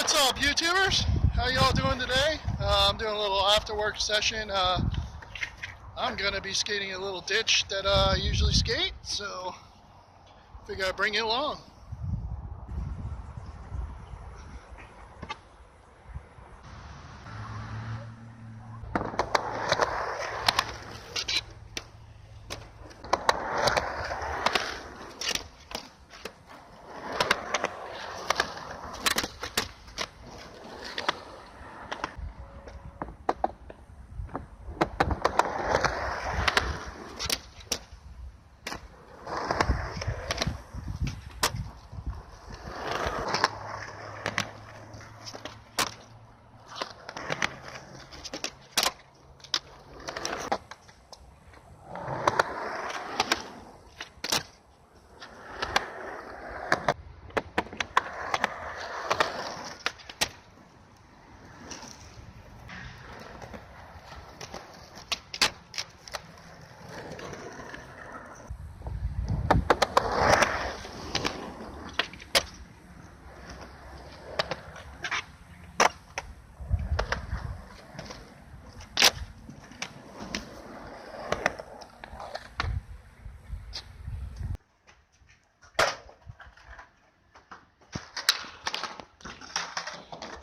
What's up, YouTubers? How y'all doing today? I'm doing a little after-work session. I'm gonna be skating a little ditch that I usually skate, so figure I'd bring you along.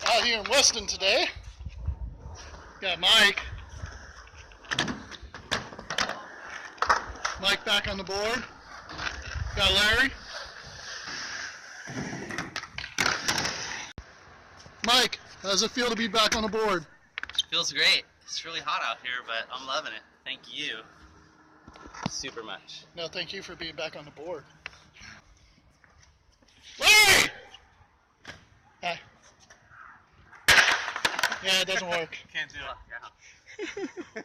Out here in Weston today. Got Mike. Mike back on the board. Got Larry. Mike, how does it feel to be back on the board? Feels great. It's really hot out here, but I'm loving it. Thank you super much. No, thank you for being back on the board. Larry! Hi. Yeah, it doesn't work. Can't do it.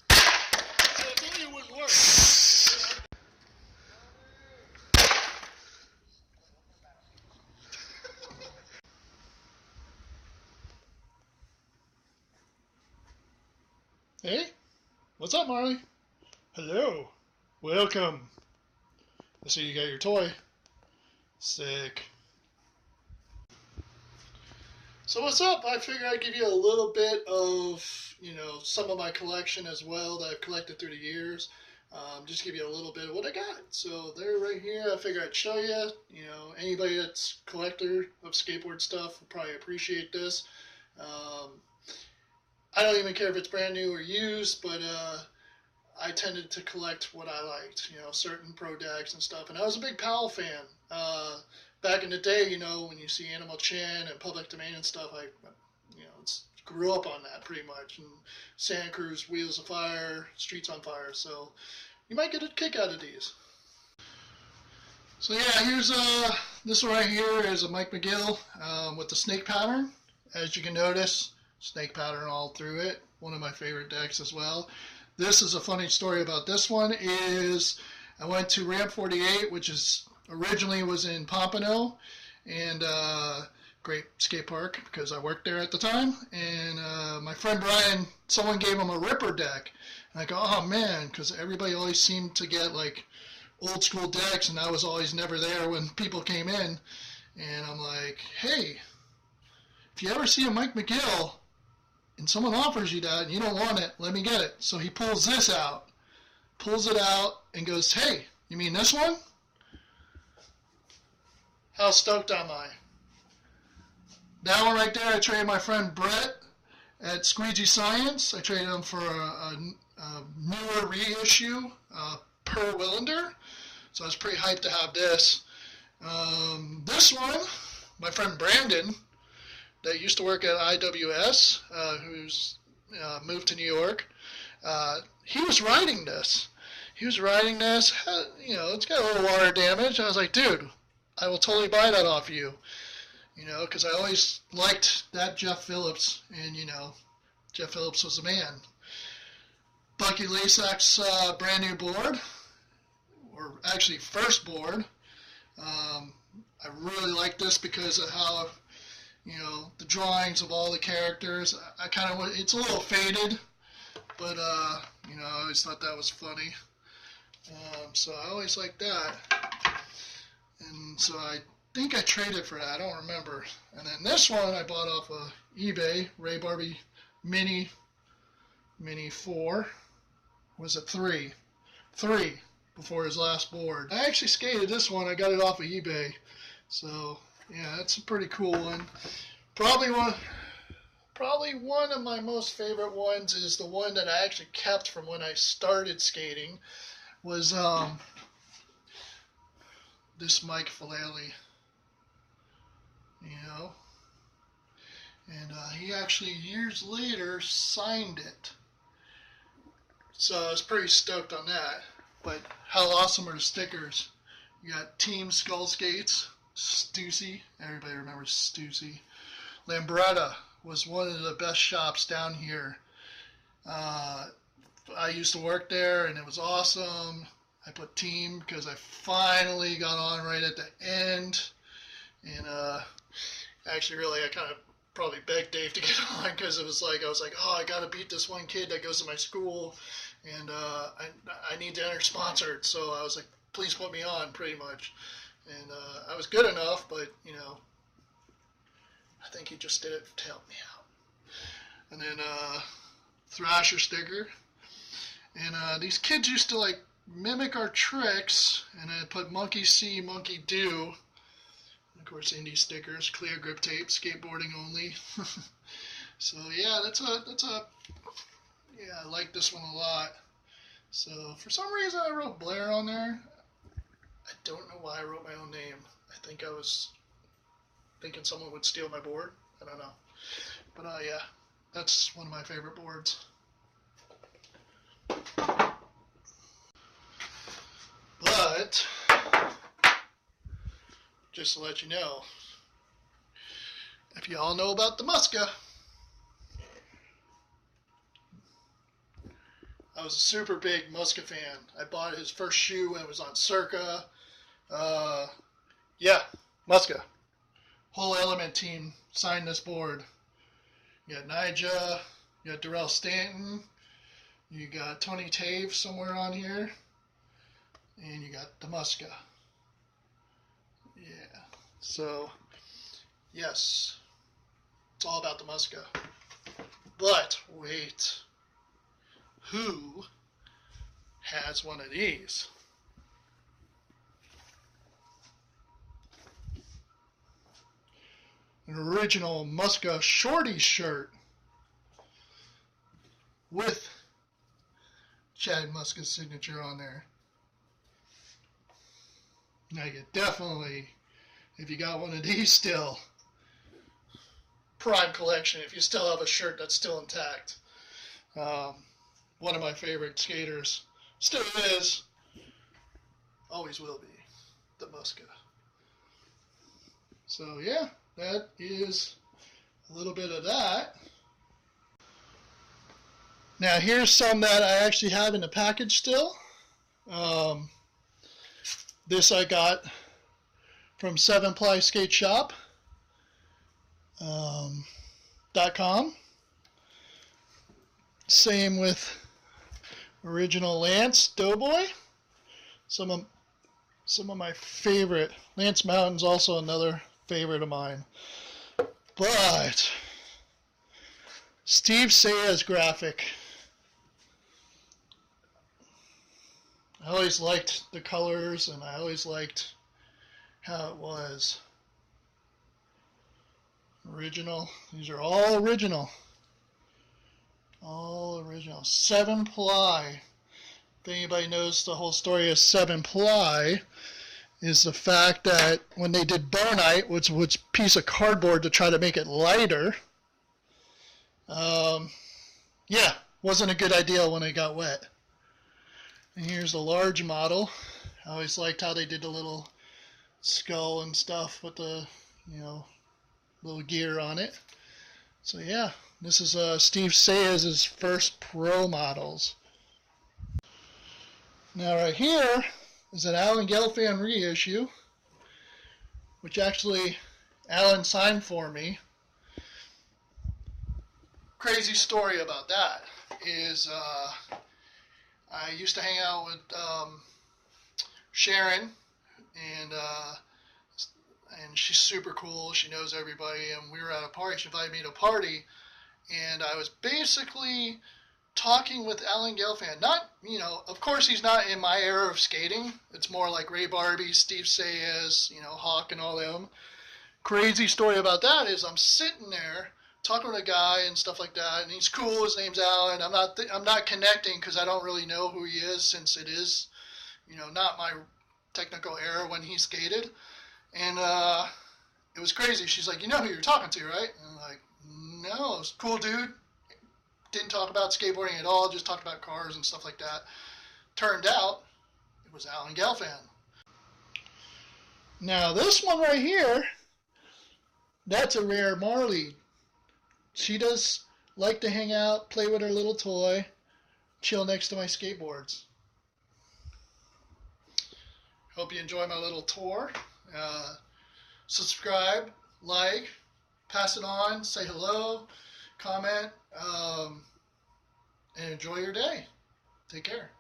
I told you it wouldn't work. Hey, what's up, Marley? Hello. Welcome. I see you got your toy. Sick. So what's up? I figured I'd give you a little bit of, some of my collection as well that I've collected through the years. Just give you a little bit of what I got. So they're right here. I figured I'd show you. Anybody that's a collector of skateboard stuff will probably appreciate this. I don't even care if it's brand new or used, but I tended to collect what I liked, certain pro decks and stuff. And I was a big Powell fan. Back in the day, when you see Animal Chin and Public Domain and stuff, I grew up on that pretty much. And Santa Cruz, Wheels of Fire, Streets on Fire. So you might get a kick out of these. So yeah, here's this one right here is a Mike McGill with the snake pattern. As you can notice, snake pattern all through it. One of my favorite decks as well. This is a funny story about this one is I went to Ramp 48, which is originally was in Pompano, and great skate park because I worked there at the time. And my friend Brian, someone gave him a Ripper deck. And I go, oh man, because everybody always seemed to get like old school decks, and I was always never there when people came in. And I'm like, hey, if you ever see a Mike McGill, and someone offers you that and you don't want it, let me get it. So he pulls this out, pulls it out, and goes, hey, you mean this one? How stoked am I? That one right there, I traded my friend Brett at Squeegee Science. I traded him for a newer reissue, Per Willander. So I was pretty hyped to have this. This one, my friend Brandon, that used to work at IWS, who's moved to New York. He was riding this. It's got a little water damage. I was like, dude, I will totally buy that off you. Because I always liked that Jeff Phillips, and, Jeff Phillips was the man. Bucky Lasak's brand new board, or actually first board. I really like this because of how the drawings of all the characters. It's a little faded, but you know, I always thought that was funny. So I always liked that, and so I think I traded for that. I don't remember. And then this one I bought off of eBay, Ray Barbie Mini 4. Was it 3? 3 before his last board. I actually skated this one. I got it off of eBay. So yeah, that's a pretty cool one. Probably one of my most favorite ones is the one that I actually kept from when I started skating. Was this Mike Filelli, you know, and he actually years later signed it. So I was pretty stoked on that. But how awesome are the stickers? You got Team Skull Skates, Stussy. Everybody remembers Stussy. Lambretta was one of the best shops down here. I used to work there, and it was awesome. I put Team because I finally got on right at the end. And actually, really, I kind of probably begged Dave to get on because it was like, I was like, oh, I got to beat this one kid that goes to my school. And I need to enter sponsored, so I was like, please put me on, pretty much. And I was good enough, but, you know, I think he just did it to help me out. And then Thrasher sticker. And these kids used to, like, mimic our tricks, and I put Monkey See, Monkey Do. And of course, indie stickers, clear grip tape, skateboarding only. So, yeah, yeah, I like this one a lot. So, for some reason, I wrote Blair on there. I don't know why I wrote my own name. I think I was thinking someone would steal my board. I don't know. But, yeah, that's one of my favorite boards. But, just to let you know, if you all know about the Muska, I was a super big Muska fan. I bought his first shoe when it was on Circa. Yeah, Muska. Whole Element team signed this board. You got Nyjah, you got Darrell Stanton, you got Tony Tave somewhere on here, and you got the Muska. Yeah, so, yes, it's all about the Muska. But, wait. Who has one of these? An original Muska Shorty shirt with Chad Muska's signature on there. Now you definitely, if you got one of these still, prime collection if you still have a shirt that's still intact. One of my favorite skaters. Still is. Always will be. The Muska. So yeah, that is a little bit of that. Now here's some that I actually have in the package still. This I got from 7ply Skate Shop. .com. Same with original Lance Doughboy. Some of my favorite. Lance Mountain's also another favorite of mine. But Steve Saya's graphic. I always liked the colors, and I always liked how it was. Original. These are all original. All original. 7ply. If anybody knows the whole story of 7ply, is the fact that when they did Bonite, which was a piece of cardboard to try to make it lighter, yeah, wasn't a good idea when it got wet. And here's the large model. I always liked how they did the little skull and stuff with the, you know, little gear on it. So yeah, this is Steve Saya's first pro models. Now right here is an Alan Gelfand reissue, which actually Alan signed for me. crazy story about that is I used to hang out with Sharon, and she's super cool. She knows everybody, and we were at a party. She invited me to a party, and I was basically talking with Alan Gelfand. Not, of course he's not in my era of skating. It's more like Ray Barbie, Steve Sayes, Hawk and all them. Crazy story about that is I'm sitting there talking with a guy and stuff like that, and he's cool. His name's Alan. I'm not connecting because I don't really know who he is, since it is, not my technical era when he skated. And it was crazy. She's like, "You know who you're talking to, right?" And I'm like, "No, it's a cool dude. Didn't talk about skateboarding at all. Just talked about cars and stuff like that." Turned out it was Alan Gelfand. Now this one right here, that's a rare Marley. She does like to hang out, play with her little toy, chill next to my skateboards. Hope you enjoy my little tour. Subscribe, like, pass it on, say hello, comment, and enjoy your day. Take care.